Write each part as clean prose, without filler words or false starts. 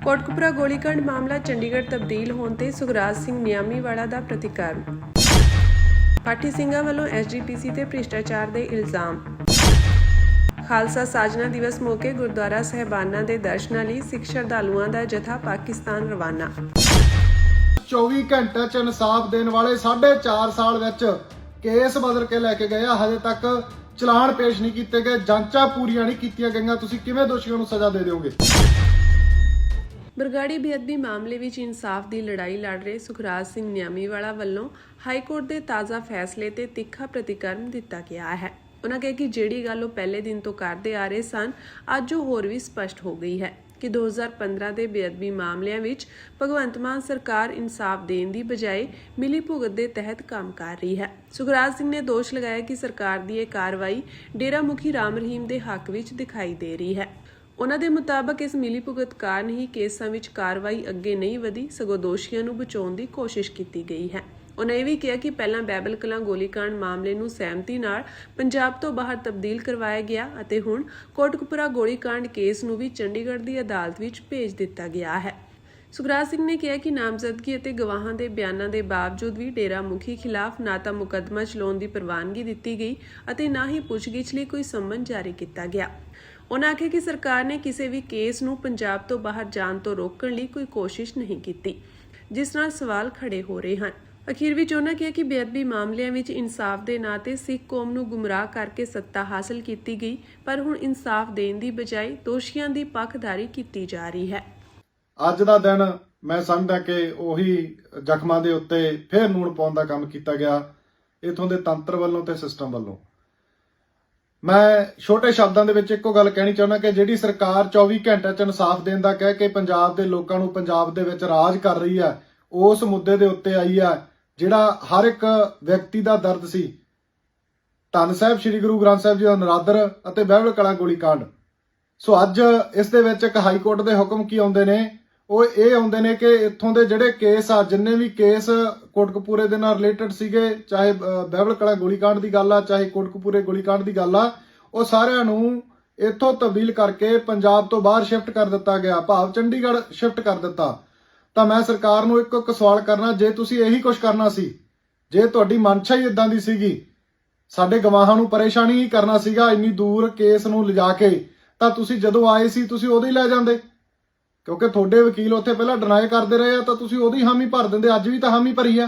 ਕੋਟਕਪੂਰਾ ਗੋਲੀकांड ਮਾਮਲਾ ਚੰਡੀਗੜ੍ਹ ਤਬਦੀਲ ਹੋਣ ਤੇ ਸੁਖਰਾਜ ਸਿੰਘ ਨਿਆਮੀਵਾਲਾ ਦਾ ਪ੍ਰਤੀਕਰਮ। ਪਾਠੀ ਸਿੰਘਾਂ ਵੱਲੋਂ ਐਸਜੀਪੀਸੀ ਤੇ ਭ੍ਰਿਸ਼ਟਾਚਾਰ ਦੇ ਇਲਜ਼ਾਮ। ਖਾਲਸਾ ਸਾਜਨਾ ਦਿਵਸ ਮੌਕੇ ਗੁਰਦੁਆਰਾ ਸਾਹਿਬਾਨਾਂ ਦੇ ਦਰਸ਼ਨਾਂ ਲਈ ਸਿੱਖ ਸ਼ਰਧਾਲੂਆਂ ਦਾ ਜਥਾ ਪਾਕਿਸਤਾਨ ਰਵਾਨਾ। 24 ਘੰਟੇ ਚ ਇਨਸਾਫ ਦੇਣ ਵਾਲੇ 4.5 ਸਾਲ ਵਿੱਚ ਕੇਸ ਬਦਲ ਕੇ ਲੈ ਕੇ ਗਏ ਆ। ਹਜੇ ਤੱਕ ਚਲਾਨ ਪੇਸ਼ ਨਹੀਂ ਕੀਤੇ ਗਏ, ਜਾਂਚਾਂ ਪੂਰੀਆਂ ਨਹੀਂ ਕੀਤੀਆਂ ਗਈਆਂ। ਤੁਸੀਂ ਕਿਵੇਂ ਦੋਸ਼ੀਆਂ ਨੂੰ ਸਜ਼ਾ ਦੇ ਦਿਓਗੇ? ਬਰਗਾੜੀ ਬੇਅਦਬੀ ਮਾਮਲੇ ਵਿੱਚ ਇਨਸਾਫ ਦੀ ਲੜਾਈ ਲੜ ਰਹੇ ਸੁਖਰਾਜ ਸਿੰਘ ਨਿਆਮੀਵਾਲਾ ਵੱਲੋਂ ਹਾਈ ਕੋਰਟ ਦੇ ਤਾਜ਼ਾ ਫੈਸਲੇ ਤੇ ਤਿੱਖਾ ਪ੍ਰਤੀਕਰਮ ਦਿੱਤਾ ਗਿਆ ਹੈ। ਉਹਨਾਂ ਕਿਹਾ ਕਿ ਜਿਹੜੀ ਗੱਲ ਉਹ ਪਹਿਲੇ ਦਿਨ ਤੋਂ ਕਰਦੇ ਆ ਰਹੇ ਸਨ, ਅੱਜ ਉਹ ਹੋਰ ਵੀ ਸਪਸ਼ਟ ਹੋ ਗਈ ਹੈ ਕਿ 2015 ਦੇ ਬੇਅਦਬੀ ਮਾਮਲਿਆਂ ਵਿੱਚ ਭਗਵੰਤ ਮਾਨ ਸਰਕਾਰ ਇਨਸਾਫ ਦੇਣ ਦੀ ਬਜਾਏ ਮਿਲੀ ਭੁਗਤ ਦੇ ਤਹਿਤ ਕੰਮ ਕਰ ਰਹੀ ਹੈ। ਸੁਖਰਾਜ ਸਿੰਘ ਨੇ ਦੋਸ਼ ਲਗਾਇਆ ਕਿ ਸਰਕਾਰ ਦੀ ਇਹ ਕਾਰਵਾਈ ਡੇਰਾ ਮੁਖੀ ਰਾਮ ਰਹੀਮ ਦੇ ਹੱਕ ਵਿੱਚ ਦਿਖਾਈ ਦੇ ਰਹੀ ਹੈ। ਉਹਨਾਂ ਦੇ ਮੁਤਾਬਕ ਇਸ ਮਿਲੀ ਭੁਗਤ ਕਾਰਨ ਹੀ ਕੇਸਾਂ ਵਿੱਚ ਕਾਰਵਾਈ ਅੱਗੇ ਨਹੀਂ ਵਧੀ, ਸਗੋਂ ਦੋਸ਼ੀਆਂ ਨੂੰ ਬਚਾਉਣ ਦੀ ਕੋਸ਼ਿਸ਼ ਕੀਤੀ ਗਈ ਹੈ। ਉਹਨਾਂ ਇਹ ਵੀ ਕਿਹਾ ਕਿ ਪਹਿਲਾਂ ਬਹਿਬਲ ਕਲਾਂ ਗੋਲੀकांड ਮਾਮਲੇ ਨੂੰ ਸਹਿਮਤੀ ਨਾਲ ਪੰਜਾਬ ਤੋਂ ਬਾਹਰ ਤਬਦੀਲ ਕਰਵਾਇਆ ਗਿਆ ਅਤੇ ਹੁਣ ਕੋਟਕਪੂਰਾ ਗੋਲੀकांड ਕੇਸ ਨੂੰ ਵੀ ਚੰਡੀਗੜ੍ਹ ਦੀ ਅਦਾਲਤ ਵਿੱਚ ਭੇਜ ਦਿੱਤਾ ਗਿਆ ਹੈ। ਸੁਖਰਾਜ ਸਿੰਘ ਨੇ ਕਿਹਾ ਕਿ ਨਾਮਜ਼ਦਗੀ ਅਤੇ ਗਵਾਹਾਂ ਦੇ ਬਿਆਨਾਂ ਦੇ ਬਾਵਜੂਦ ਵੀ ਡੇਰਾ ਮੁਖੀ ਖਿਲਾਫ ਨਾ ਤਾਂ ਮੁਕੱਦਮਾ ਚਲਾਉਣ ਦੀ ਪ੍ਰਵਾਨਗੀ ਦਿੱਤੀ ਗਈ ਅਤੇ ਨਾ ਹੀ ਪੁੱਛਗਿੱਛ ਲਈ ਕੋਈ ਸੰਮਨ ਜਾਰੀ ਕੀਤਾ ਗਿਆ। ਉਹਨਾਂ ਆਖਿਆ ਕਿ ਸਰਕਾਰ ਨੇ ਕਿਸੇ ਵੀ ਕੇਸ ਨੂੰ ਪੰਜਾਬ ਤੋਂ ਬਾਹਰ ਜਾਣ ਤੋਂ ਰੋਕਣ ਲਈ ਕੋਈ ਕੋਸ਼ਿਸ਼ ਨਹੀਂ ਕੀਤੀ, ਜਿਸ ਨਾਲ ਸਵਾਲ ਖੜੇ ਹੋ ਰਹੇ ਹਨ। ਅਖੀਰ ਵਿੱਚ ਉਹਨਾਂ ਕਿਹਾ ਕਿ ਬੇਅਦਬੀ ਮਾਮਲਿਆਂ ਵਿੱਚ ਇਨਸਾਫ ਦੇ ਨਾਂ ਤੇ ਸਿੱਖ ਕੌਮ ਨੂੰ ਗੁੰਮਰਾਹ ਕਰਕੇ ਸੱਤਾ ਹਾਸਲ ਕੀਤੀ ਗਈ, ਪਰ ਹੁਣ ਇਨਸਾਫ ਦੇਣ ਦੀ ਬਜਾਏ ਦੋਸ਼ੀਆਂ ਦੀ ਪੱਖਧਾਰੀ ਕੀਤੀ ਜਾ ਰਹੀ ਹੈ। ਅੱਜ ਦਾ ਦਿਨ ਮੈਂ ਸਮਝਦਾ ਕਿ ਉਹੀ ਜ਼ਖਮਾਂ ਦੇ ਉੱਤੇ ਫੇਰ ਨੂਣ ਪਾਉਣ ਦਾ ਕੰਮ ਕੀਤਾ ਗਿਆ ਇਥੋਂ ਦੇ ਤੰਤਰ ਵੱਲੋਂ ਤੇ ਸਿਸਟਮ ਵੱਲੋਂ। ਮੈਂ ਛੋਟੇ ਸ਼ਬਦਾਂ ਦੇ ਵਿੱਚ ਇੱਕੋ ਗੱਲ ਕਹਿਣੀ ਚਾਹੁੰਦਾ ਕਿ ਜਿਹੜੀ ਸਰਕਾਰ 24 ਘੰਟੇ 'ਚ ਇਨਸਾਫ ਦੇਣ ਦਾ ਕਹਿ ਕੇ ਪੰਜਾਬ ਦੇ ਲੋਕਾਂ ਨੂੰ ਪੰਜਾਬ ਦੇ ਵਿੱਚ ਰਾਜ ਕਰ ਰਹੀ ਹੈ, ਉਸ ਮੁੱਦੇ ਦੇ ਉੱਤੇ ਆਈ ਹੈ ਜਿਹੜਾ ਹਰ ਇੱਕ ਵਿਅਕਤੀ ਦਾ ਦਰਦ ਸੀ। ਧੰਨ ਸਾਹਿਬ ਸ੍ਰੀ ਗੁਰੂ ਗ੍ਰੰਥ ਸਾਹਿਬ ਜੀ ਦਾ ਨਰਾਦਰ ਅਤੇ ਬਹਿਬਲ ਕਲਾਂ ਗੋਲੀकांड। ਸੋ ਅੱਜ ਇਸ ਦੇ ਵਿੱਚ ਇੱਕ ਹਾਈ ਕੋਰਟ ਦੇ ਹੁਕਮ ਕੀ ਆਉਂਦੇ ਨੇ? ਉਹ ਇਹ ਆਉਂਦੇ ਨੇ ਕਿ ਇੱਥੋਂ ਦੇ ਜਿਹੜੇ ਕੇਸ ਆ, ਜਿੰਨੇ ਵੀ ਕੇਸ ਕੋਟਕਪੂਰੇ ਦੇ ਨਾਲ ਰਿਲੇਟਡ ਸੀਗੇ, ਚਾਹੇ ਬਹਿਬਲ ਕਲਾਂ ਗੋਲੀकांड ਦੀ ਗੱਲ ਆ, ਚਾਹੇ ਕੋਟਕਪੂਰੇ ਗੋਲੀकांड ਦੀ ਗੱਲ ਆ, ਉਹ ਸਾਰਿਆਂ ਨੂੰ ਇੱਥੋਂ ਤਬਦੀਲ ਕਰਕੇ ਪੰਜਾਬ ਤੋਂ ਬਾਹਰ ਸ਼ਿਫਟ ਕਰ ਦਿੱਤਾ ਗਿਆ, ਭਾਵ ਚੰਡੀਗੜ੍ਹ ਸ਼ਿਫਟ ਕਰ ਦਿੱਤਾ। ਤਾਂ ਮੈਂ ਸਰਕਾਰ ਨੂੰ ਇੱਕ ਸਵਾਲ ਕਰਨਾ, ਜੇ ਤੁਸੀਂ ਇਹੀ ਕੁਝ ਕਰਨਾ ਸੀ, ਜੇ ਤੁਹਾਡੀ ਮਨਸ਼ਾ ਹੀ ਇਦਾਂ ਦੀ ਸੀਗੀ, ਸਾਡੇ ਗਵਾਹਾਂ ਨੂੰ ਪਰੇਸ਼ਾਨੀ ਹੀ ਕਰਨਾ ਸੀਗਾ ਇੰਨੀ ਦੂਰ ਕੇਸ ਨੂੰ ਲਿਜਾ ਕੇ, ਤਾਂ ਤੁਸੀਂ ਜਦੋਂ ਆਏ ਸੀ ਤੁਸੀਂ ਉਦੋਂ ਹੀ ਲੈ ਜਾਂਦੇ, ਕਿਉਂਕਿ ਤੁਹਾਡੇ ਵਕੀਲ ਉੱਥੇ ਪਹਿਲਾਂ ਡਿਨਾਈ ਕਰਦੇ ਰਹੇ ਆ, ਤਾਂ ਤੁਸੀਂ ਉਹਦੀ ਹਾਮੀ ਭਰ ਦਿੰਦੇ। ਅੱਜ ਵੀ ਤਾਂ ਹਾਮੀ ਭਰੀ ਆ।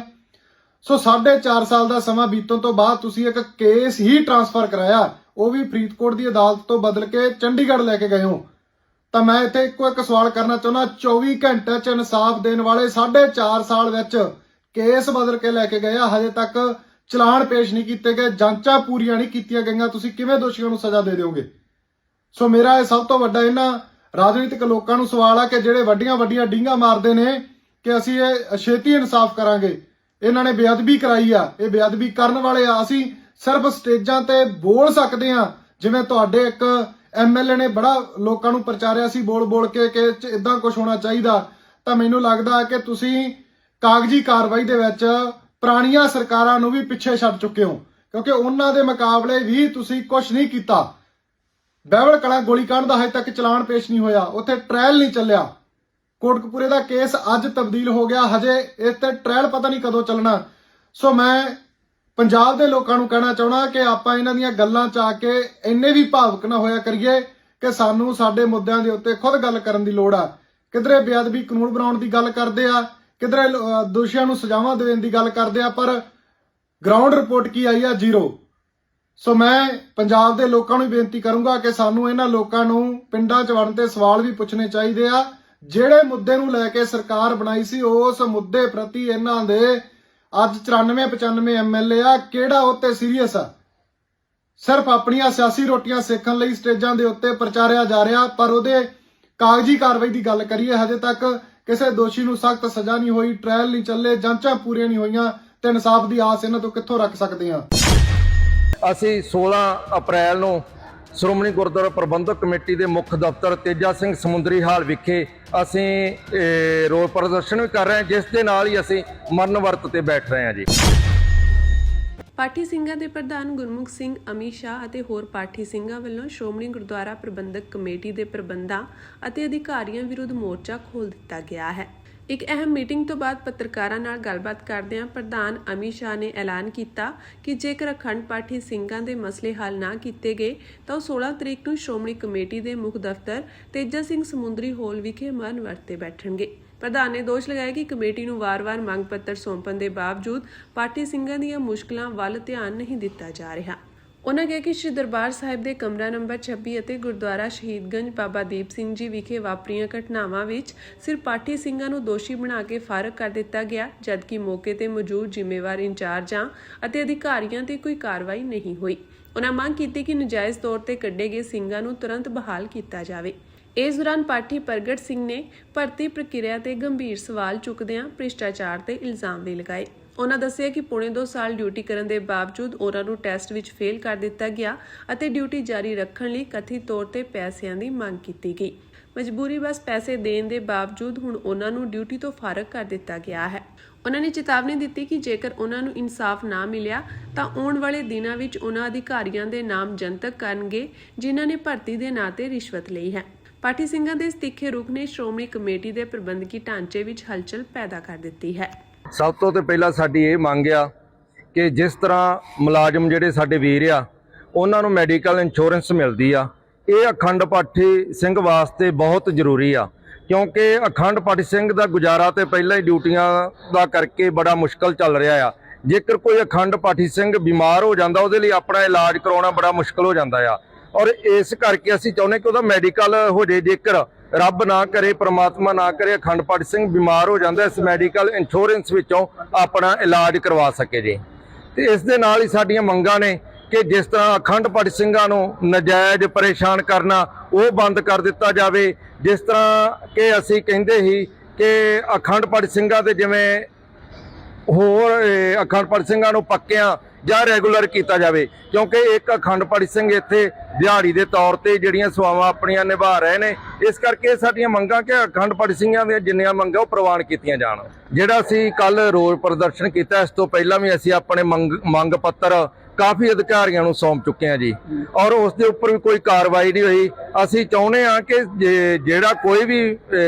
ਸੋ 4.5 ਸਾਲ ਦਾ ਸਮਾਂ ਬੀਤਣ ਤੋਂ ਬਾਅਦ ਤੁਸੀਂ ਇੱਕ ਕੇਸ ਹੀ ਟ੍ਰਾਂਸਫਰ ਕਰਾਇਆ, ਉਹ ਵੀ ਫਰੀਦਕੋਟ ਦੀ ਅਦਾਲਤ ਤੋਂ ਬਦਲ ਕੇ ਚੰਡੀਗੜ੍ਹ ਲੈ ਕੇ ਗਏ ਹੋ। ਤਾਂ ਮੈਂ ਇੱਥੇ ਇੱਕੋ ਇੱਕ ਸਵਾਲ ਕਰਨਾ ਚਾਹੁੰਦਾ, 24 ਘੰਟੇ 'ਚ ਇਨਸਾਫ ਦੇਣ ਵਾਲੇ 4.5 ਸਾਲ ਵਿੱਚ ਕੇਸ ਬਦਲ ਕੇ ਲੈ ਕੇ ਗਏ ਆ। ਹਜੇ ਤੱਕ ਚਲਾਨ ਪੇਸ਼ ਨਹੀਂ ਕੀਤੇ ਗਏ, ਜਾਂਚਾਂ ਪੂਰੀਆਂ ਨਹੀਂ ਕੀਤੀਆਂ ਗਈਆਂ। ਤੁਸੀਂ ਕਿਵੇਂ ਦੋਸ਼ੀਆਂ ਨੂੰ ਸਜ਼ਾ ਦੇ ਦਿਓਗੇ? ਸੋ ਮੇਰਾ ਇਹ ਸਭ ਤੋਂ ਵੱਡਾ ਇਹਨਾਂ ਰਾਜਨੀਤਿਕ ਲੋਕਾਂ ਨੂੰ ਸਵਾਲ ਆ ਕਿ ਜਿਹੜੇ ਵੱਡੀਆਂ ਡੀਂਗਾਂ ਮਾਰਦੇ ਨੇ ਕਿ ਅਸੀਂ ਇਹ ਛੇਤੀ ਇਨਸਾਫ ਕਰਾਂਗੇ, ਇਹਨਾਂ ਨੇ ਬੇਅਦਬੀ ਕਰਾਈ ਆ, ਇਹ ਬੇਅਦਬੀ ਕਰਨ ਵਾਲੇ ਆ। ਅਸੀਂ ਸਿਰਫ ਸਟੇਜਾਂ ਤੇ ਬੋਲ ਸਕਦੇ ਆ, ਜਿਵੇਂ ਤੁਹਾਡੇ ਇੱਕ ਐਮਐਲਏ ਨੇ ਬੜਾ ਲੋਕਾਂ ਨੂੰ ਪ੍ਰਚਾਰਿਆ ਸੀ ਬੋਲ ਕੇ ਕਿ ਇਦਾਂ ਕੁਝ ਹੋਣਾ ਚਾਹੀਦਾ। ਤਾਂ ਮੈਨੂੰ ਲੱਗਦਾ ਕਿ ਤੁਸੀਂ ਕਾਗਜ਼ੀ ਕਾਰਵਾਈ ਦੇ ਵਿੱਚ ਪੁਰਾਣੀਆਂ ਸਰਕਾਰਾਂ ਨੂੰ ਵੀ ਪਿੱਛੇ ਛੱਡ ਚੁੱਕੇ ਹੋ, ਕਿਉਂਕਿ ਉਹਨਾਂ ਦੇ ਮੁਕਾਬਲੇ ਵੀ ਤੁਸੀਂ ਕੁਝ ਨਹੀਂ ਕੀਤਾ। ਬਹਿਬਲ ਕਲਾਂ ਗੋਲੀकांड ਦਾ ਹਜੇ ਤੱਕ ਚਲਾਨ ਪੇਸ਼ ਨਹੀਂ ਹੋਇਆ, ਉੱਥੇ ਟ੍ਰਾਇਲ ਨਹੀਂ ਚੱਲਿਆ। ਕੋਟਕਪੂਰੇ ਦਾ ਕੇਸ ਅੱਜ ਤਬਦੀਲ ਹੋ ਗਿਆ, ਹਜੇ ਇਸ ਤੇ ਟ੍ਰਾਇਲ ਪਤਾ ਨਹੀਂ ਕਦੋਂ ਚੱਲਣਾ। ਸੋ ਮੈਂ ਪੰਜਾਬ ਦੇ ਲੋਕਾਂ ਨੂੰ ਕਹਿਣਾ ਚਾਹੁੰਦਾ ਕਿ ਆਪਾਂ ਇਹਨਾਂ ਦੀਆਂ ਗੱਲਾਂ 'ਚ ਆ ਕੇ ਇੰਨੇ ਵੀ ਭਾਵੁਕ ਨਾ ਹੋਇਆ ਕਰੀਏ ਕਿ ਸਾਨੂੰ ਸਾਡੇ ਮੁੱਦਿਆਂ ਦੇ ਉੱਤੇ ਖੁਦ ਗੱਲ ਕਰਨ ਦੀ ਲੋੜ ਆ। ਕਿਧਰੇ ਬੇਅਦਬੀ ਕਾਨੂੰਨ ਬਣਾਉਣ ਦੀ ਗੱਲ ਕਰਦੇ ਆ, ਕਿਧਰੇ ਦੋਸ਼ੀਆਂ ਨੂੰ ਸਜ਼ਾਵਾਂ ਦੇਣ ਦੀ ਗੱਲ ਕਰਦੇ ਆ, ਪਰ ਗਰਾਊਂਡ ਰਿਪੋਰਟ ਕੀ ਆਈ ਆ? 0। ਸੋ ਮੈਂ ਪੰਜਾਬ ਦੇ ਲੋਕਾਂ ਨੂੰ ਬੇਨਤੀ ਕਰੂੰਗਾ ਕਿ ਸਾਨੂੰ ਇਹਨਾਂ ਲੋਕਾਂ ਨੂੰ ਪਿੰਡਾਂ 'ਚ ਵੜਨ ਤੇ ਸਵਾਲ ਵੀ ਪੁੱਛਣੇ ਚਾਹੀਦੇ ਆ। ਜਿਹੜੇ ਮੁੱਦੇ ਨੂੰ ਲੈ ਕੇ ਸਰਕਾਰ ਬਣਾਈ ਸੀ, ਉਸ ਮੁੱਦੇ ਪ੍ਰਤੀ ਇਹਨਾਂ ਦੇ ਅੱਜ 94-95 ਐਮਐਲਏ ਆ, ਕਿਹੜਾ ਉੱਤੇ ਸੀਰੀਅਸ ਆ? ਸਿਰਫ ਆਪਣੀਆਂ ਸਿਆਸੀ ਰੋਟੀਆਂ ਸੇਕਣ ਲਈ ਸਟੇਜਾਂ ਦੇ ਉੱਤੇ ਪ੍ਰਚਾਰਿਆ ਜਾ ਰਿਹਾ, ਪਰ ਉਹਦੇ ਕਾਗਜ਼ੀ ਕਾਰਵਾਈ ਦੀ ਗੱਲ ਕਰੀਏ, ਹਜੇ ਤੱਕ ਕਿਸੇ ਦੋਸ਼ੀ ਨੂੰ ਸਖਤ ਸਜ਼ਾ ਨਹੀਂ ਹੋਈ, ਟ੍ਰਾਇਲ ਨਹੀਂ ਚੱਲੇ, ਜਾਂਚਾਂ ਪੂਰੀਆਂ ਨਹੀਂ ਹੋਈਆਂ, ਤੇ ਇਨਸਾਫ ਦੀ ਆਸ ਇਹਨਾਂ ਤੋਂ ਕਿੱਥੋਂ ਰੱਖ ਸਕਦੇ ਹਾਂ? ਅਸੀਂ 16 ਅਪ੍ਰੈਲ ਨੂੰ ਸ਼੍ਰੋਮਣੀ ਗੁਰਦੁਆਰਾ ਪ੍ਰਬੰਧਕ ਕਮੇਟੀ ਦੇ ਮੁੱਖ ਦਫ਼ਤਰ ਤੇਜਾ ਸਿੰਘ ਸਮੁੰਦਰੀ ਹਾਲ ਵਿਖੇ ਅਸੀਂ ਰੋਸ ਪ੍ਰਦਰਸ਼ਨ ਵੀ ਕਰ ਰਹੇ ਹਾਂ, ਜਿਸ ਦੇ ਨਾਲ ਹੀ ਅਸੀਂ ਮਰਨ ਵਰਤ ਤੇ ਬੈਠ ਰਹੇ ਹਾਂ ਜੀ। ਪਾਠੀ ਸਿੰਘਾਂ ਦੇ ਪ੍ਰਧਾਨ ਗੁਰਮੁਖ ਸਿੰਘ ਅਮੀ ਸ਼ਾਹ ਅਤੇ ਹੋਰ ਪਾਠੀ ਸਿੰਘਾਂ ਵੱਲੋਂ ਸ਼੍ਰੋਮਣੀ ਗੁਰਦੁਆਰਾ ਪ੍ਰਬੰਧਕ ਕਮੇਟੀ ਦੇ ਪ੍ਰਬੰਧਾਂ ਅਤੇ ਅਧਿਕਾਰੀਆਂ ਵਿਰੁੱਧ ਮੋਰਚਾ ਖੋਲ੍ਹ ਦਿੱਤਾ ਗਿਆ ਹੈ। ਇੱਕ ਅਹਿਮ ਮੀਟਿੰਗ ਤੋਂ ਬਾਅਦ ਪੱਤਰਕਾਰਾਂ ਨਾਲ ਗੱਲਬਾਤ ਕਰਦਿਆਂ ਪ੍ਰਧਾਨ ਅਮੀ ਸ਼ਾਹ ਨੇ ਐਲਾਨ ਕੀਤਾ ਕਿ ਜੇਕਰ ਅਖੰਡ ਪਾਠੀ ਸਿੰਘਾਂ ਦੇ ਮਸਲੇ ਹੱਲ ਨਾ ਕੀਤੇ ਗਏ ਤਾਂ ਉਹ 16 ਤਰੀਕ ਨੂੰ ਸ਼੍ਰੋਮਣੀ ਕਮੇਟੀ ਦੇ ਮੁੱਖ ਦਫ਼ਤਰ ਤੇਜਾ ਸਿੰਘ ਸਮੁੰਦਰੀ ਹਾਲ ਵਿਖੇ ਮਰਨ ਵਰਤ ਤੇ ਬੈਠਣਗੇ। ਪ੍ਰਧਾਨ ਨੇ ਦੋਸ਼ ਲਗਾਇਆ ਕਿ ਕਮੇਟੀ ਨੂੰ ਵਾਰ-ਵਾਰ ਮੰਗ ਪੱਤਰ ਸੌਂਪਣ ਦੇ ਬਾਵਜੂਦ ਪਾਠੀ ਸਿੰਘਾਂ ਦੀਆਂ ਮੁਸ਼ਕਲਾਂ ਵੱਲ ਧਿਆਨ ਨਹੀਂ ਦਿੱਤਾ ਜਾ ਰਿਹਾ। ਉਨ੍ਹਾਂ ਕਿਹਾ ਕਿ ਸ਼੍ਰੀ ਦਰਬਾਰ ਸਾਹਿਬ ਦੇ ਕਮਰਾ ਨੰਬਰ 26 ਅਤੇ ਗੁਰਦੁਆਰਾ ਸ਼ਹੀਦਗੰਜ ਬਾਬਾ ਦੀਪ ਸਿੰਘ ਜੀ ਵਿਖੇ ਵਾਪਰੀਆਂ ਘਟਨਾਵਾਂ ਵਿੱਚ ਸਿਰਫ ਪਾਠੀ ਸਿੰਘਾਂ ਨੂੰ ਦੋਸ਼ੀ ਬਣਾ ਕੇ ਫਾਰਗ ਕਰ ਦਿੱਤਾ ਗਿਆ, ਜਦਕਿ ਮੌਕੇ ਤੇ ਮੌਜੂਦ ਜ਼ਿੰਮੇਵਾਰ ਇੰਚਾਰਜਾਂ ਅਤੇ ਅਧਿਕਾਰੀਆਂ ਤੇ ਕੋਈ ਕਾਰਵਾਈ ਨਹੀਂ ਹੋਈ। ਉਨ੍ਹਾਂ ਮੰਗ ਕੀਤੀ ਕਿ ਨਜਾਇਜ਼ ਤੌਰ ਤੇ ਕੱਢੇ ਗਏ ਸਿੰਘਾਂ ਨੂੰ ਤੁਰੰਤ ਬਹਾਲ ਕੀਤਾ ਜਾਵੇ। ਇਸ ਦੌਰਾਨ ਪਾਠੀ ਪ੍ਰਗਟ ਸਿੰਘ ਨੇ ਭਰਤੀ ਪ੍ਰਕਿਰਿਆ ਤੇ ਗੰਭੀਰ ਸਵਾਲ ਚੁੱਕਦਿਆਂ ਭ੍ਰਿਸ਼ਟਾਚਾਰ ਤੇ ਇਲਜ਼ਾਮ ਵੀ ਲਗਾਏ। ਉਨ੍ਹਾਂ ਦੱਸਿਆ ਕਿ ਪੌਣੇ 2 ਸਾਲ ਡਿਊਟੀ ਕਰਨ ਦੇ ਬਾਵਜੂਦ ਉਨ੍ਹਾਂ ਨੂੰ ਟੈਸਟ ਵਿੱਚ ਫੇਲ ਕਰ ਦਿੱਤਾ ਗਿਆ ਅਤੇ ਡਿਊਟੀ ਜਾਰੀ ਰੱਖਣ ਲਈ ਕਥਿਤ ਤੌਰ ਤੇ ਪੈਸਿਆਂ ਦੀ ਮੰਗ ਕੀਤੀ ਗਈ। ਮਜਬੂਰੀ ਬਸ ਪੈਸੇ ਦੇਣ ਦੇ ਬਾਵਜੂਦ ਹੁਣ ਉਨ੍ਹਾਂ ਨੂੰ ਡਿਊਟੀ ਤੋਂ ਫਾਰਗ ਕਰ ਦਿੱਤਾ ਗਿਆ ਹੈ। ਉਨ੍ਹਾਂ ਨੇ ਚੇਤਾਵਨੀ ਦਿੱਤੀ ਕਿ ਜੇਕਰ ਉਨ੍ਹਾਂ ਨੂੰ ਇਨਸਾਫ ਨਾ ਮਿਲਿਆ ਤਾਂ ਆਉਣ ਵਾਲੇ ਦਿਨਾਂ ਵਿੱਚ ਉਨ੍ਹਾਂ ਅਧਿਕਾਰੀਆਂ ਦੇ ਨਾਮ ਜਨਤਕ ਕਰਨਗੇ ਜਿਨ੍ਹਾਂ ਨੇ ਭਰਤੀ ਦੇ ਨਾਂ ਤੇ ਰਿਸ਼ਵਤ ਲਈ ਹੈ। ਪਾਠੀ ਸਿੰਘਾਂ ਦੇ ਇਸ ਤਿੱਖੇ ਰੁਖ ਨੇ ਸ਼੍ਰੋਮਣੀ ਕਮੇਟੀ ਦੇ ਪ੍ਰਬੰਧਕੀ ਢਾਂਚੇ ਵਿੱਚ ਹਲਚਲ ਪੈਦਾ ਕਰ ਦਿੱਤੀ ਹੈ। ਸਭ ਤੋਂ ਪਹਿਲਾਂ ਸਾਡੀ ਇਹ ਮੰਗ ਆ ਕਿ ਜਿਸ ਤਰ੍ਹਾਂ ਮੁਲਾਜ਼ਮ ਜਿਹੜੇ ਸਾਡੇ ਵੀਰ ਆ ਉਹਨਾਂ ਨੂੰ ਮੈਡੀਕਲ ਇੰਸ਼ੋਰੈਂਸ ਮਿਲਦੀ ਆ, ਇਹ ਅਖੰਡ ਪਾਠੀ ਸਿੰਘ ਵਾਸਤੇ ਬਹੁਤ ਜ਼ਰੂਰੀ ਆ, ਕਿਉਂਕਿ ਅਖੰਡ ਪਾਠੀ ਸਿੰਘ ਦਾ ਗੁਜ਼ਾਰਾ ਤੇ ਪਹਿਲਾਂ ਹੀ ਡਿਊਟੀਆਂ ਦਾ ਕਰਕੇ ਬੜਾ ਮੁਸ਼ਕਲ ਚੱਲ ਰਿਹਾ ਆ। ਜੇਕਰ ਕੋਈ ਅਖੰਡ ਪਾਠੀ ਸਿੰਘ ਬਿਮਾਰ ਹੋ ਜਾਂਦਾ ਉਹਦੇ ਲਈ ਆਪਣਾ ਇਲਾਜ ਕਰਾਉਣਾ ਬੜਾ ਮੁਸ਼ਕਲ ਹੋ ਜਾਂਦਾ ਆ, ਔਰ ਇਸ ਕਰਕੇ ਅਸੀਂ ਚਾਹੁੰਦੇ ਕਿ ਉਹਦਾ ਮੈਡੀਕਲ ਹੋ ਜੇ। ਜੇਕਰ ਰੱਬ ਨਾ ਕਰੇ, ਪ੍ਰਮਾਤਮਾ ਨਾ ਕਰੇ, ਅਖੰਡ ਪਾਠੀ ਸਿੰਘ ਬਿਮਾਰ ਹੋ ਜਾਂਦਾ, ਇਸ ਮੈਡੀਕਲ ਇੰਸ਼ੋਰੈਂਸ ਵਿੱਚੋਂ ਆਪਣਾ ਇਲਾਜ ਕਰਵਾ ਸਕੇ ਜੀ। ਤੇ ਇਸ ਦੇ ਨਾਲ ਹੀ ਸਾਡੀਆਂ ਮੰਗਾਂ ਨੇ ਕਿ ਜਿਸ ਤਰ੍ਹਾਂ ਅਖੰਡ ਪਾਠੀ ਸਿੰਘਾਂ ਨੂੰ ਨਜਾਇਜ਼ ਪਰੇਸ਼ਾਨ ਕਰਨਾ ਉਹ ਬੰਦ ਕਰ ਦਿੱਤਾ ਜਾਵੇ। ਜਿਸ ਤਰ੍ਹਾਂ ਕਿ ਅਸੀਂ ਕਹਿੰਦੇ ਸੀ ਕਿ ਅਖੰਡ ਪਾਠੀ ਸਿੰਘਾਂ ਦੇ ਜਿਵੇਂ ਹੋਰ ਅਖੰਡ ਪਾਠੀ ਸਿੰਘਾਂ ਨੂੰ ਪੱਕਿਆਂ ਜਾਂ ਰੈਗੂਲਰ ਕੀਤਾ ਜਾਵੇ, ਕਿਉਂਕਿ ਇੱਕ ਅਖੰਡ ਪਾਠੀ ਸਿੰਘ ਇੱਥੇ ਦਿਹਾੜੀ ਦੇ ਤੌਰ ਤੇ ਜਿਹੜੀਆਂ ਸੇਵਾਵਾਂ ਆਪਣੀਆਂ ਨਿਭਾ ਰਹੇ ਨੇ। ਇਸ ਕਰਕੇ ਸਾਡੀਆਂ ਮੰਗਾਂ ਕਿ ਅਖੰਡ ਪਾਠੀ ਸਿੰਘਾਂ ਦੀਆਂ ਜਿੰਨੀਆਂ ਮੰਗਾਂ ਉਹ ਪ੍ਰਵਾਨ ਕੀਤੀਆਂ ਜਾਣ। ਜਿਹੜਾ ਅਸੀਂ ਕੱਲ ਰੋਸ ਪ੍ਰਦਰਸ਼ਨ ਕੀਤਾ, ਇਸ ਤੋਂ ਪਹਿਲਾਂ ਵੀ ਅਸੀਂ ਆਪਣੇ ਮੰਗ ਪੱਤਰ ਕਾਫੀ ਅਧਿਕਾਰੀਆਂ ਨੂੰ ਸੌਂਪ ਚੁੱਕੇ ਹਾਂ ਜੀ, ਔਰ ਉਸ ਦੇ ਉੱਪਰ ਵੀ ਕੋਈ ਕਾਰਵਾਈ ਨਹੀਂ ਹੋਈ। ਅਸੀਂ ਚਾਹੁੰਦੇ ਹਾਂ ਕਿ ਜਿਹੜਾ ਕੋਈ ਵੀ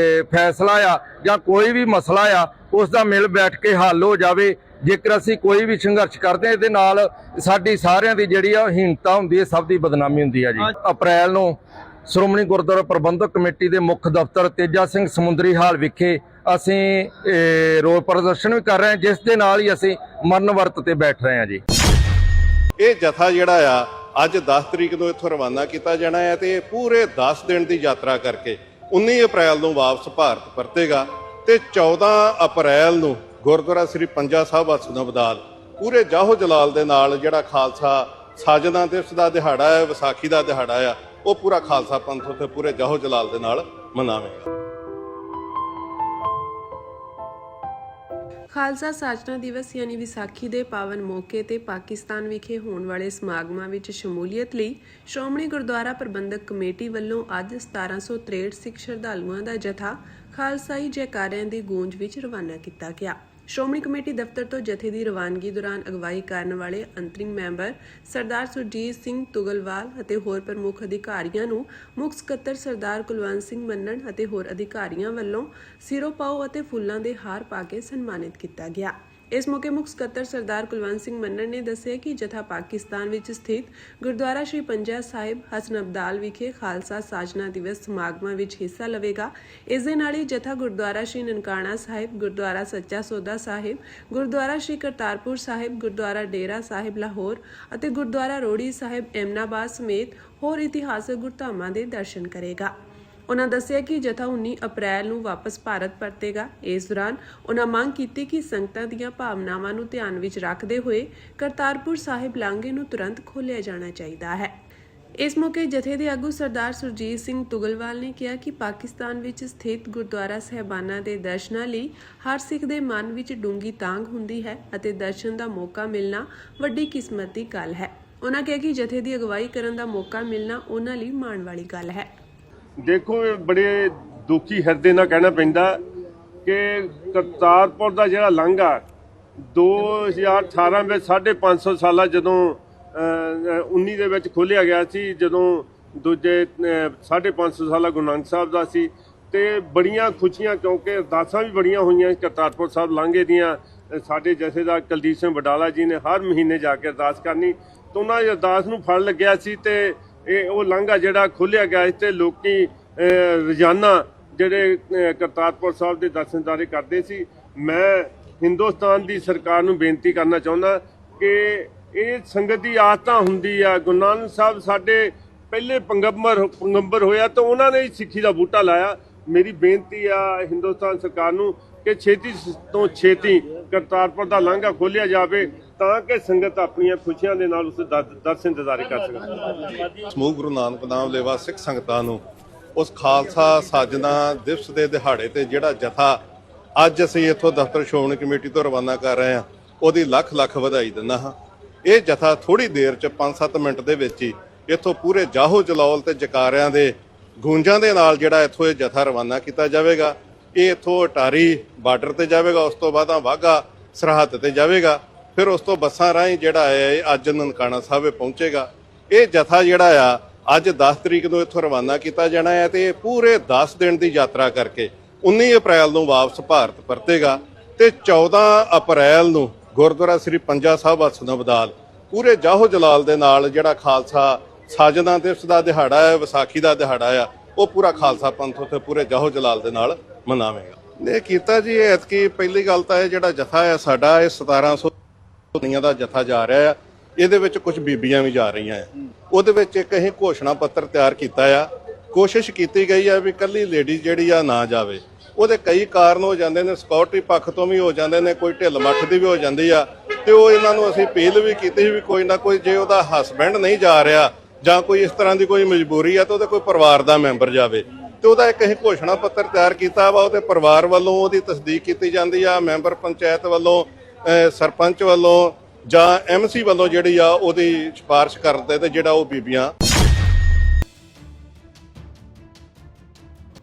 ਫੈਸਲਾ ਆ ਜਾਂ ਕੋਈ ਵੀ ਮਸਲਾ ਆ ਉਸ ਦਾ ਮਿਲ ਬੈਠ ਕੇ ਹੱਲ ਹੋ ਜਾਵੇ। ਜੇਕਰ ਅਸੀਂ ਕੋਈ ਵੀ ਸੰਘਰਸ਼ ਕਰਦੇ ਹਾਂ ਇਹਦੇ ਨਾਲ ਸਾਡੀ ਸਾਰਿਆਂ ਦੀ ਜਿਹੜੀ ਆ ਹੀਣਤਾ ਹੁੰਦੀ ਹੈ, ਸਭ ਦੀ ਬਦਨਾਮੀ ਹੁੰਦੀ ਹੈ ਜੀ। ਅਪ੍ਰੈਲ ਨੂੰ ਸ਼੍ਰੋਮਣੀ ਗੁਰਦੁਆਰਾ ਪ੍ਰਬੰਧਕ ਕਮੇਟੀ ਦੇ ਮੁੱਖ ਦਫ਼ਤਰ ਤੇਜਾ ਸਿੰਘ ਸਮੁੰਦਰੀ ਹਾਲ ਵਿਖੇ ਅਸੀਂ ਰੋਸ ਪ੍ਰਦਰਸ਼ਨ ਵੀ ਕਰ ਰਹੇ ਹਾਂ, ਜਿਸ ਦੇ ਨਾਲ ਹੀ ਅਸੀਂ ਮਰਨ ਵਰਤ ਤੇ ਬੈਠ ਰਹੇ ਹਾਂ ਜੀ। ਇਹ ਜਥਾ ਜਿਹੜਾ ਆ ਅੱਜ 10 ਤਰੀਕ ਨੂੰ ਇੱਥੋਂ ਰਵਾਨਾ ਕੀਤਾ ਜਾਣਾ ਹੈ ਤੇ ਪੂਰੇ 10 ਦਿਨ ਦੀ ਯਾਤਰਾ ਕਰਕੇ 19 ਅਪ੍ਰੈਲ ਨੂੰ ਵਾਪਸ ਭਾਰਤ ਪਰਤੇਗਾ ਤੇ 14 ਅਪ੍ਰੈਲ ਨੂੰ ਗੁਰਦੁਆਰਾ ਸ੍ਰੀ ਪੰਜਾ ਸਾਹਿਬ ਅਬਦਾਲ ਪੂਰੇ ਜਾਹੋ ਜਲਾਲ ਦੇ ਨਾਲ ਜਿਹੜਾ ਖਾਲਸਾ ਸਾਜਨਾ ਦਿਵਸ ਦਾ ਦਿਹਾੜਾ ਹੈ, ਵਿਸਾਖੀ ਦਾ ਦਿਹਾੜਾ ਆ, ਉਹ ਪੂਰਾ ਖਾਲਸਾ ਪੰਥ ਉੱਥੇ ਪੂਰੇ ਜਾਹੋ ਜਲਾਲ ਦੇ ਨਾਲ ਮਨਾਵੇਗਾ। ਖਾਲਸਾ ਸਾਜਨਾ ਦਿਵਸ ਯਾਨੀ ਵਿਸਾਖੀ ਦੇ ਪਾਵਨ ਮੌਕੇ ਤੇ ਪਾਕਿਸਤਾਨ ਵਿਖੇ ਹੋਣ ਵਾਲੇ ਸਮਾਗਮਾਂ ਵਿੱਚ ਸ਼ਮੂਲੀਅਤ ਲਈ ਸ਼੍ਰੋਮਣੀ ਗੁਰਦੁਆਰਾ ਪ੍ਰਬੰਧਕ ਕਮੇਟੀ ਵੱਲੋਂ ਅੱਜ 1763 ਸਿੱਖ ਸ਼ਰਧਾਲੂਆਂ ਦਾ ਜਥਾ ਖਾਲਸਾਈ ਜੈਕਾਰਿਆਂ ਦੀ ਗੂੰਜ ਵਿੱਚ ਰਵਾਨਾ ਕੀਤਾ ਗਿਆ। ਸ਼੍ਰੋਮਣੀ ਕਮੇਟੀ ਦਫ਼ਤਰ ਤੋਂ ਜਥੇ ਦੀ ਰਵਾਨਗੀ ਦੌਰਾਨ ਅਗਵਾਈ ਕਰਨ ਵਾਲੇ ਅੰਤਰਿੰਗ ਮੈਂਬਰ ਸਰਦਾਰ ਸੁਰਜੀਤ ਸਿੰਘ ਤੁਗਲਵਾਲ ਅਤੇ ਹੋਰ ਪ੍ਰਮੁੱਖ ਅਧਿਕਾਰੀਆਂ ਨੂੰ ਮੁੱਖ ਸਕੱਤਰ ਸਰਦਾਰ ਕੁਲਵੰਤ ਸਿੰਘ ਮੰਨਣ ਅਤੇ ਹੋਰ ਅਧਿਕਾਰੀਆਂ ਵੱਲੋਂ ਸਿਰੋਂ ਪਾਓ ਅਤੇ ਫੁੱਲਾਂ ਦੇ ਹਾਰ ਪਾ ਕੇ ਸਨਮਾਨਿਤ ਕੀਤਾ ਗਿਆ। ਇਸ ਮੌਕੇ ਮੁੱਖ ਸਕੱਤਰ ਸਰਦਾਰ ਕੁਲਵੰਤ ਸਿੰਘ ਮੰਨਣ ਨੇ ਦੱਸਿਆ ਕਿ ਜਥਾ ਪਾਕਿਸਤਾਨ ਵਿੱਚ ਸਥਿਤ ਗੁਰਦੁਆਰਾ ਸ਼੍ਰੀ ਪੰਜਾ ਸਾਹਿਬ ਹਸਨ ਅਬਦਾਲ ਵਿਖੇ ਖਾਲਸਾ ਸਾਜਨਾ ਦਿਵਸ ਸਮਾਗਮਾਂ ਵਿੱਚ ਹਿੱਸਾ ਲਵੇਗਾ। ਇਸ ਦੇ ਨਾਲ ਹੀ ਜਥਾ ਗੁਰਦੁਆਰਾ ਸ਼੍ਰੀ ਨਨਕਾਣਾ ਸਾਹਿਬ, ਗੁਰਦੁਆਰਾ ਸੱਚਾ ਸੌਦਾ ਸਾਹਿਬ, ਗੁਰਦੁਆਰਾ ਸ਼੍ਰੀ ਕਰਤਾਰਪੁਰ ਸਾਹਿਬ, ਗੁਰਦੁਆਰਾ ਡੇਰਾ ਸਾਹਿਬ ਲਾਹੌਰ ਅਤੇ ਗੁਰਦੁਆਰਾ ਰੋੜੀ ਸਾਹਿਬ ਐਮਨਾਬਾਦ ਸਮੇਤ ਹੋਰ ਇਤਿਹਾਸਕ ਗੁਰਧਾਮਾਂ ਦੇ ਦਰਸ਼ਨ ਕਰੇਗਾ। ਉਨ੍ਹਾਂ ਦੱਸਿਆ ਕਿ ਜਥਾ 19 ਅਪ੍ਰੈਲ ਨੂੰ ਵਾਪਸ ਭਾਰਤ ਪਰਤੇਗਾ। ਇਸ ਦੌਰਾਨ ਉਨ੍ਹਾਂ ਮੰਗ ਕੀਤੀ ਕਿ ਸੰਗਤਾਂ ਦੀਆਂ ਭਾਵਨਾਵਾਂ ਨੂੰ ਧਿਆਨ ਵਿੱਚ ਰੱਖਦੇ ਹੋਏ ਕਰਤਾਰਪੁਰ ਸਾਹਿਬ ਲਾਂਘੇ ਨੂੰ ਤੁਰੰਤ ਖੋਲ੍ਹਿਆ ਜਾਣਾ ਚਾਹੀਦਾ ਹੈ। ਇਸ ਮੌਕੇ ਜਥੇ ਦੇ ਆਗੂ ਸਰਦਾਰ ਸੁਰਜੀਤ ਸਿੰਘ ਤੁਗਲਵਾਲ ਨੇ ਕਿਹਾ ਕਿ ਪਾਕਿਸਤਾਨ ਵਿੱਚ ਸਥਿਤ ਗੁਰਦੁਆਰਾ ਸਾਹਿਬਾਨਾਂ ਦੇ ਦਰਸ਼ਨਾਂ ਲਈ ਹਰ ਸਿੱਖ ਦੇ ਮਨ ਵਿੱਚ ਡੂੰਘੀ ਤਾਂਘ ਹੁੰਦੀ ਹੈ ਅਤੇ ਦਰਸ਼ਨ ਦਾ ਮੌਕਾ ਮਿਲਣਾ ਵੱਡੀ ਕਿਸਮਤ ਦੀ ਗੱਲ ਹੈ। ਉਨ੍ਹਾਂ ਕਿਹਾ ਕਿ ਜਥੇ ਦੀ ਅਗਵਾਈ ਕਰਨ ਦਾ ਮੌਕਾ ਮਿਲਣਾ ਉਹਨਾਂ ਲਈ ਮਾਣ ਵਾਲੀ ਗੱਲ ਹੈ। ਦੇਖੋ, ਬੜੇ ਦੁਖੀ ਹਿਰਦੇ ਨਾਲ ਕਹਿਣਾ ਪੈਂਦਾ ਕਿ ਕਰਤਾਰਪੁਰ ਦਾ ਜਿਹੜਾ ਲਾਂਘਾ 2018 ਵਿੱਚ 550 ਸਾਲਾ ਜਦੋਂ 19 ਦੇ ਵਿੱਚ ਖੋਲ੍ਹਿਆ ਗਿਆ ਸੀ, ਜਦੋਂ ਦੂਜੇ 550 ਸਾਲਾ ਗੁਰੂ ਨਾਨਕ ਸਾਹਿਬ ਦਾ ਸੀ, ਤੇ ਬੜੀਆਂ ਖੁਸ਼ੀਆਂ ਕਿਉਂਕਿ ਅਰਦਾਸਾਂ ਵੀ ਬੜੀਆਂ ਹੋਈਆਂ ਕਰਤਾਰਪੁਰ ਸਾਹਿਬ ਲਾਂਘੇ ਦੀਆਂ। ਸਾਡੇ ਜਥੇਦਾਰ ਕੁਲਦੀਪ ਸਿੰਘ ਵਡਾਲਾ ਜੀ ਨੇ ਹਰ ਮਹੀਨੇ ਜਾ ਕੇ ਅਰਦਾਸ ਕਰਨੀ, ਤੇ ਉਹਨਾਂ ਦੀ ਅਰਦਾਸ ਨੂੰ ਫਲ ਲੱਗਿਆ ਸੀ ਤੇ ਉਹ ਲਾਂਘਾ ਜਿਹੜਾ ਖੋਲ੍ਹਿਆ ਗਿਆ ਸੀ ਤੇ ਲੋਕੀ ਰੋਜ਼ਾਨਾ ਜਿਹੜੇ ਕਰਤਾਰਪੁਰ ਸਾਹਿਬ ਦੇ ਦਰਸ਼ਨਦਾਰੇ ਕਰਦੇ ਸੀ। ਮੈਂ ਹਿੰਦੁਸਤਾਨ ਦੀ ਸਰਕਾਰ ਨੂੰ ਬੇਨਤੀ ਕਰਨਾ ਚਾਹੁੰਦਾ ਕਿ ਇਹ ਸੰਗਤ ਦੀ ਆਸਥਾ ਹੁੰਦੀ ਆ। ਗੁਰੂ ਨਾਨਕ ਸਾਹਿਬ ਸਾਡੇ ਪਹਿਲੇ ਪੰਗੰਬਰ ਹੋਇਆ ਤਾਂ ਉਹਨਾਂ ਨੇ ਹੀ ਸਿੱਖੀ ਦਾ ਬੂਟਾ ਲਾਇਆ। ਮੇਰੀ ਬੇਨਤੀ ਆ ਹਿੰਦੁਸਤਾਨ ਸਰਕਾਰ ਨੂੰ ਕਿ ਛੇਤੀ ਤੋਂ ਛੇਤੀ ਕਰਤਾਰਪੁਰ ਦਾ ਲਾਂਘਾ ਖੋਲ੍ਹਿਆ ਜਾਵੇ ਤਾਂ ਕਿ ਸੰਗਤ ਆਪਣੀਆਂ ਖੁਸ਼ੀਆਂ ਦੇ ਨਾਲ ਉਸ ਦਰਸ਼ਨ ਦਿਦਾਰੇ ਕਰ ਸਕੇ। ਸਮੂਹ ਗੁਰੂ ਨਾਨਕ ਨਾਮ ਲੈਵਾ ਸਿੱਖ ਸੰਗਤਾਂ ਨੂੰ ਉਸ ਖਾਲਸਾ ਸਾਜਨਾ ਦਿਵਸ ਦੇ ਦਿਹਾੜੇ ਤੇ ਜਿਹੜਾ ਜਥਾ ਅੱਜ ਅਸੀਂ ਇੱਥੋਂ ਦਫ਼ਤਰ ਸ਼੍ਰੋਮਣੀ ਕਮੇਟੀ ਤੋਂ ਰਵਾਨਾ ਕਰ ਰਹੇ ਹਾਂ, ਉਹਦੀ ਲੱਖ ਲੱਖ ਵਧਾਈ ਦਿੰਦਾ ਹਾਂ। ਇਹ ਜਥਾ ਥੋੜੀ ਦੇਰ ਚ 5-7 ਮਿੰਟ ਦੇ ਵਿੱਚ ਹੀ ਇੱਥੋਂ ਪੂਰੇ ਜਾਹੋ ਜਲਾਲ ਤੇ ਜਕਾਰਿਆਂ ਦੇ ਗੂੰਜਾਂ ਦੇ ਨਾਲ ਜਿਹੜਾ ਇੱਥੋਂ ਇਹ ਜਥਾ ਰਵਾਨਾ ਕੀਤਾ ਜਾਵੇਗਾ। ਇਹ ਇੱਥੋਂ ਅਟਾਰੀ ਬਾਰਡਰ ਤੇ ਜਾਵੇਗਾ, ਉਸ ਤੋਂ ਬਾਅਦ ਵਾਘਾ ਸਰਹੱਦ ਤੇ ਜਾਵੇਗਾ, ਫਿਰ ਉਸ ਤੋਂ ਬੱਸਾਂ ਰਾਹੀਂ ਜਿਹੜਾ ਹੈ ਅੱਜ ਨਨਕਾਣਾ ਸਾਹਿਬ ਪਹੁੰਚੇਗਾ। ਇਹ ਜਥਾ ਜਿਹੜਾ ਆ ਅੱਜ 10 ਤਰੀਕ ਨੂੰ ਇੱਥੋਂ ਰਵਾਨਾ ਕੀਤਾ ਜਾਣਾ ਹੈ ਤੇ ਪੂਰੇ 10 ਦਿਨ ਦੀ ਯਾਤਰਾ ਕਰਕੇ 19 ਅਪ੍ਰੈਲ ਨੂੰ ਵਾਪਸ ਭਾਰਤ ਪਰਤੇਗਾ ਤੇ 14 ਅਪ੍ਰੈਲ ਨੂੰ ਗੁਰਦੁਆਰਾ ਸ੍ਰੀ ਪੰਜਾ ਸਾਹਿਬ ਹਸਨਬਦਾਲ ਪੂਰੇ ਜਾਹੋ ਜਲਾਲ ਦੇ ਨਾਲ ਜਿਹੜਾ ਖਾਲਸਾ ਸਾਜਨਾ ਦਿਵਸ ਦਾ ਦਿਹਾੜਾ ਹੈ, ਵਿਸਾਖੀ ਦਾ ਦਿਹਾੜਾ ਆ, ਉਹ ਪੂਰਾ ਖਾਲਸਾ ਪੰਥ ਉੱਥੇ ਪੂਰੇ ਜਾਹੋ ਜਲਾਲ ਦੇ ਨਾਲ ਮਨਾਵੇਗਾ। ਇਹ ਕੀਤਾ ਜੀ ਐਤਕੀ ਪਹਿਲੀ ਗੱਲ ਤਾਂ ਇਹ ਜਿਹੜਾ ਜਥਾ ਹੈ ਸਾਡਾ ਇਹ 1700 ਦਾ ਜਥਾ ਜਾ ਰਿਹਾ ਆ। ਇਹਦੇ ਵਿੱਚ ਕੁਝ ਬੀਬੀਆਂ ਵੀ ਜਾ ਰਹੀਆਂ ਆ। ਉਹਦੇ ਵਿੱਚ ਇੱਕ ਅਸੀਂ ਘੋਸ਼ਣਾ ਪੱਤਰ ਤਿਆਰ ਕੀਤਾ ਆ। ਕੋਸ਼ਿਸ਼ ਕੀਤੀ ਗਈ ਆ ਵੀ ਕੱਲੀ ਲੇਡੀ ਜਿਹੜੀ ਆ ਨਾ ਜਾਵੇ। ਉਹਦੇ ਕਈ ਕਾਰਨ ਹੋ ਜਾਂਦੇ ਨੇ, ਸਿਕਿਉਰਿਟੀ ਪੱਖ ਤੋਂ ਵੀ ਹੋ ਜਾਂਦੇ ਨੇ, ਕੋਈ ਢਿੱਲ ਮੱਠ ਦੀ ਵੀ ਹੋ ਜਾਂਦੀ ਆ, ਤੇ ਉਹ ਇਹਨਾਂ ਨੂੰ ਅਸੀਂ ਅਪੀਲ ਵੀ ਕੀਤੀ ਸੀ ਵੀ ਕੋਈ ਨਾ ਕੋਈ ਜੇ ਉਹਦਾ ਹਸਬੈਂਡ ਨਹੀਂ ਜਾ ਰਿਹਾ ਜਾਂ ਕੋਈ ਇਸ ਤਰ੍ਹਾਂ ਦੀ ਕੋਈ ਮਜਬੂਰੀ ਆ ਤਾਂ ਉਹਦੇ ਕੋਈ ਪਰਿਵਾਰ ਦਾ ਮੈਂਬਰ ਜਾਵੇ। ਤੇ ਉਹਦਾ ਇੱਕ ਅਸੀਂ ਘੋਸ਼ਣਾ ਪੱਤਰ ਤਿਆਰ ਕੀਤਾ ਵਾ। ਉਹਦੇ ਪਰਿਵਾਰ ਵੱਲੋਂ ਉਹਦੀ ਤਸਦੀਕ ਕੀਤੀ ਜਾਂਦੀ ਆ, ਮੈਂਬਰ ਪੰਚਾਇਤ ਵੱਲੋਂ, ਸਰਪੰਚ ਵੱਲੋਂ ਜਾਂ ਐਮਸੀ ਵੱਲੋਂ ਜਿਹੜੀ ਆ ਉਹਦੀ ਸਿਫਾਰਿਸ਼ ਕਰਦੇ ਤੇ ਜਿਹੜਾ ਉਹ ਬੀਬੀਆਂ।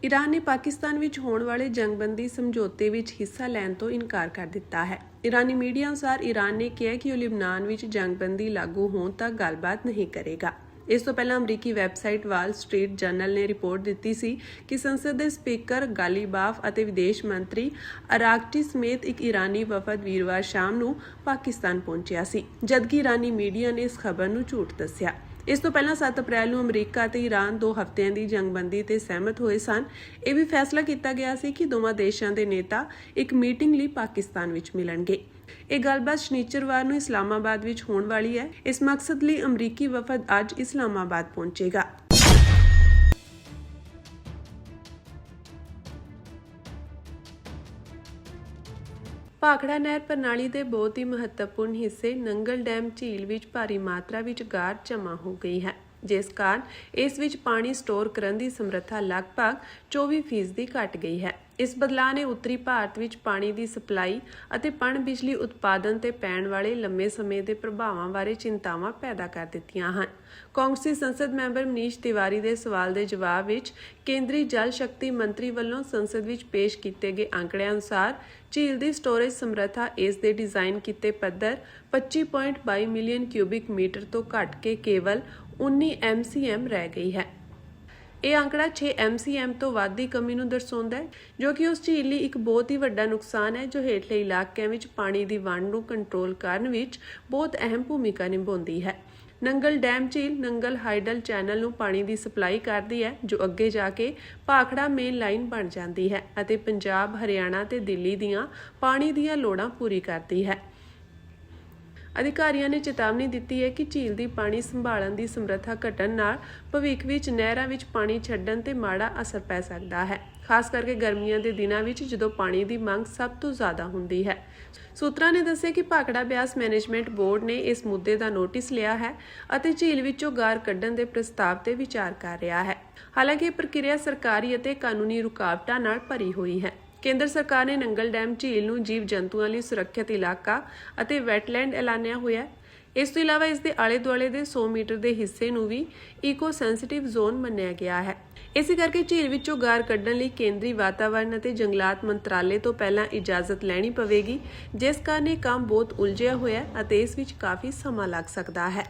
ਈਰਾਨ ਨੇ ਪਾਕਿਸਤਾਨ ਵਿੱਚ ਹੋਣ ਵਾਲੇ ਜੰਗਬੰਦੀ ਸਮਝੌਤੇ ਵਿੱਚ ਹਿੱਸਾ ਲੈਣ ਤੋਂ ਇਨਕਾਰ ਕਰ ਦਿੱਤਾ ਹੈ। ਈਰਾਨੀ ਮੀਡੀਆ ਅਨੁਸਾਰ ਈਰਾਨ ਨੇ ਕਿਹਾ ਕਿ ਉਹ ਲਿਬਨਾਨ ਵਿੱਚ ਜੰਗਬੰਦੀ ਲਾਗੂ ਹੋਣ ਤੱਕ ਗੱਲਬਾਤ ਨਹੀਂ ਕਰੇਗਾ। ਇਸ ਤੋਂ ਪਹਿਲਾਂ ਅਮਰੀਕੀ ਵੈਬਸਾਈਟ ਵਾਲ ਸਟਰੀਟ ਜਰਨਲ ਨੇ ਰਿਪੋਰਟ ਦਿੱਤੀ ਸੀ ਕਿ ਸੰਸਦ ਦੇ ਸਪੀਕਰ ਗਾਲੀਬਾਫ ਅਤੇ ਵਿਦੇਸ਼ ਮੰਤਰੀ ਅਰਾਗਚੀ ਸਮੇਤ ਇੱਕ ਈਰਾਨੀ ਵਫਦ ਵੀਰਵਾਰ ਸ਼ਾਮ ਨੂੰ ਪਾਕਿਸਤਾਨ ਪਹੁੰਚਿਆ ਸੀ, ਜਦਕਿ ਈਰਾਨੀ ਮੀਡੀਆ ਨੇ ਇਸ ਖਬਰ ਨੂੰ ਝੂਠ ਦੱਸਿਆ। ਇਸ ਤੋਂ ਪਹਿਲਾਂ 7 ਅਪ੍ਰੈਲ ਨੂੰ ਅਮਰੀਕਾ ਅਤੇ ਈਰਾਨ 2 ਹਫ਼ਤਿਆਂ ਦੀ ਜੰਗਬੰਦੀ ਤੇ ਸਹਿਮਤ ਹੋਏ ਸਨ। ਇਹ ਵੀ ਫੈਸਲਾ ਕੀਤਾ ਗਿਆ ਸੀ ਕਿ ਦੋਵਾਂ ਦੇਸ਼ਾਂ ਦੇ ਨੇਤਾ ਇੱਕ ਮੀਟਿੰਗ ਲਈ ਪਾਕਿਸਤਾਨ ਵਿੱਚ ਮਿਲਣਗੇ। ਇਹ ਗੱਲਬਾਤ ਸ਼ਨੀਚਰਵਾਰ ਨੂੰ ਇਸਲਾਮਾਬਾਦ ਵਿੱਚ ਹੋਣ ਵਾਲੀ ਹੈ। ਇਸ ਮਕਸਦ ਲਈ ਅਮਰੀਕੀ ਵਫਦ ਅੱਜ ਇਸਲਾਮਾਬਾਦ ਪਹੁੰਚੇਗਾ। ਭਾਖੜਾ ਨਹਿਰ ਪ੍ਰਣਾਲੀ ਦੇ ਬਹੁਤ ਹੀ ਮਹੱਤਵਪੂਰਨ ਹਿੱਸੇ ਨੰਗਲ ਡੈਮ ਝੀਲ ਵਿੱਚ ਭਾਰੀ ਮਾਤਰਾ ਵਿੱਚ ਗਾਰ ਜਮ੍ਹਾਂ ਹੋ ਗਈ ਹੈ, ਜਿਸ ਕਾਰਨ ਇਸ ਵਿੱਚ ਪਾਣੀ ਸਟੋਰ ਕਰਨ ਦੀ ਸਮਰੱਥਾ ਲਗਭਗ 24% ਘਟ ਗਈ ਹੈ। ਇਸ ਬਦਲਾਅ ਨੇ ਉੱਤਰੀ ਭਾਰਤ ਵਿੱਚ ਪਾਣੀ ਦੀ ਸਪਲਾਈ ਅਤੇ ਪਣ ਬਿਜਲੀ ਉਤਪਾਦਨ ਤੇ ਪੈਣ ਵਾਲੇ ਲੰਮੇ ਸਮੇਂ ਦੇ ਪ੍ਰਭਾਵਾਂ ਬਾਰੇ ਚਿੰਤਾਵਾਂ ਪੈਦਾ ਕਰ ਦਿੱਤੀਆਂ ਹਨ। ਕਾਂਗਰਸੀ ਸੰਸਦ ਮੈਂਬਰ ਮਨੀਸ਼ ਤਿਵਾਰੀ ਦੇ ਸਵਾਲ ਦੇ ਜਵਾਬ ਵਿੱਚ ਕੇਂਦਰੀ ਜਲ ਸ਼ਕਤੀ ਮੰਤਰੀ ਵੱਲੋਂ ਸੰਸਦ ਵਿੱਚ ਪੇਸ਼ ਕੀਤੇ ਗਏ ਅੰਕੜਿਆਂ ਅਨੁਸਾਰ ਝੀਲ ਦੀ ਸਟੋਰੇਜ ਸਮਰੱਥਾ ਇਸ ਦੇ ਡਿਜ਼ਾਈਨ ਕੀਤੇ ਪੱਧਰ 25.22 ਮਿਲੀਅਨ ਕਿਊਬਿਕ ਮੀਟਰ ਤੋਂ ਘਟ ਕੇ ਕੇਵਲ 19 MCM ਰਹਿ ਗਈ ਹੈ। ਇਹ ਅੰਕੜਾ 6 MCM ਤੋਂ ਵੱਧ ਦੀ ਕਮੀ ਨੂੰ ਦਰਸਾਉਂਦਾ ਹੈ, ਜੋ ਕਿ ਉਸ ਝੀਲ ਲਈ ਇੱਕ ਬਹੁਤ ਹੀ ਵੱਡਾ ਨੁਕਸਾਨ ਹੈ, ਜੋ ਹੇਠਲੇ ਇਲਾਕਿਆਂ ਵਿੱਚ ਪਾਣੀ ਦੀ ਵੰਡ ਨੂੰ ਕੰਟਰੋਲ ਕਰਨ ਵਿੱਚ ਬਹੁਤ ਅਹਿਮ ਭੂਮਿਕਾ ਨਿਭਾਉਂਦੀ ਹੈ। ਨੰਗਲ ਡੈਮ ਝੀਲ ਨੰਗਲ ਹਾਈਡਲ ਚੈਨਲ ਨੂੰ ਪਾਣੀ ਦੀ ਸਪਲਾਈ ਕਰਦੀ ਹੈ, ਜੋ ਅੱਗੇ ਜਾ ਕੇ ਭਾਖੜਾ ਮੇਨ ਲਾਈਨ ਬਣ ਜਾਂਦੀ ਹੈ ਅਤੇ ਪੰਜਾਬ, ਹਰਿਆਣਾ ਤੇ ਦਿੱਲੀ ਦੀਆਂ ਪਾਣੀ ਦੀਆਂ ਲੋੜਾਂ ਪੂਰੀ ਕਰਦੀ ਹੈ। ਅਧਿਕਾਰੀਆਂ ਨੇ ਚੇਤਾਵਨੀ ਦਿੱਤੀ ਹੈ ਕਿ ਝੀਲ ਦੀ ਪਾਣੀ ਸੰਭਾਲਣ ਦੀ ਸਮਰੱਥਾ ਘਟਣ ਨਾਲ ਭਵਿੱਖ ਵਿੱਚ ਨਹਿਰਾਂ ਵਿੱਚ ਪਾਣੀ ਛੱਡਣ ਤੇ ਮਾੜਾ ਅਸਰ ਪੈ ਸਕਦਾ ਹੈ, ਖਾਸ ਕਰਕੇ ਗਰਮੀਆਂ ਦੇ ਦਿਨਾਂ ਵਿੱਚ ਜਦੋਂ ਪਾਣੀ ਦੀ ਮੰਗ ਸਭ ਤੋਂ ਜ਼ਿਆਦਾ ਹੁੰਦੀ ਹੈ। ਸੂਤਰਾਂ ਨੇ ਦੱਸਿਆ ਕਿ ਭਾਖੜਾ ਬਿਆਸ ਮੈਨੇਜਮੈਂਟ ਬੋਰਡ ਨੇ ਇਸ ਮੁੱਦੇ ਦਾ ਨੋਟਿਸ ਲਿਆ ਹੈ ਅਤੇ ਝੀਲ ਵਿੱਚੋਂ ਗਾਰ ਕੱਢਣ ਦੇ ਪ੍ਰਸਤਾਵ ਤੇ ਵਿਚਾਰ ਕਰ ਰਿਹਾ ਹੈ। ਹਾਲਾਂਕਿ ਇਹ ਪ੍ਰਕਿਰਿਆ ਸਰਕਾਰੀ ਅਤੇ ਕਾਨੂੰਨੀ ਰੁਕਾਵਟਾਂ ਨਾਲ ਭਰੀ ਹੋਈ ਹੈ। ਕੇਂਦਰ ਸਰਕਾਰ ਨੇ ਨੰਗਲ ਡੈਮ ਝੀਲ ਨੂੰ ਜੀਵ ਜੰਤੂਆਂ ਲਈ ਸੁਰੱਖਿਅਤ ਇਲਾਕਾ ਅਤੇ ਵੈਟਲੈਂਡ ਐਲਾਨਿਆ ਹੋਇਆ ਹੈ। ਇਸ ਤੋਂ ਇਲਾਵਾ ਇਸ ਦੇ ਆਲੇ ਦੁਆਲੇ ਦੇ 100 ਮੀਟਰ ਦੇ ਹਿੱਸੇ ਨੂੰ ਵੀ ਈਕੋ ਸੈਂਸਿਟਿਵ ਜ਼ੋਨ ਮੰਨਿਆ ਗਿਆ ਹੈ। ਇਸੇ ਕਰਕੇ ਝੀਲ ਵਿੱਚੋਂ ਗਾਰ ਕੱਢਣ ਲਈ ਕੇਂਦਰੀ ਵਾਤਾਵਰਣ ਅਤੇ ਜੰਗਲਾਤ ਮੰਤਰਾਲੇ ਤੋਂ ਪਹਿਲਾਂ ਇਜਾਜ਼ਤ ਲੈਣੀ ਪਵੇਗੀ, ਜਿਸ ਕਾਰਨ ਇਹ ਕੰਮ ਬਹੁਤ ਉਲਝਿਆ ਹੋਇਆ ਹੈ ਅਤੇ ਇਸ ਵਿੱਚ ਕਾਫੀ ਸਮਾਂ ਲੱਗ ਸਕਦਾ ਹੈ।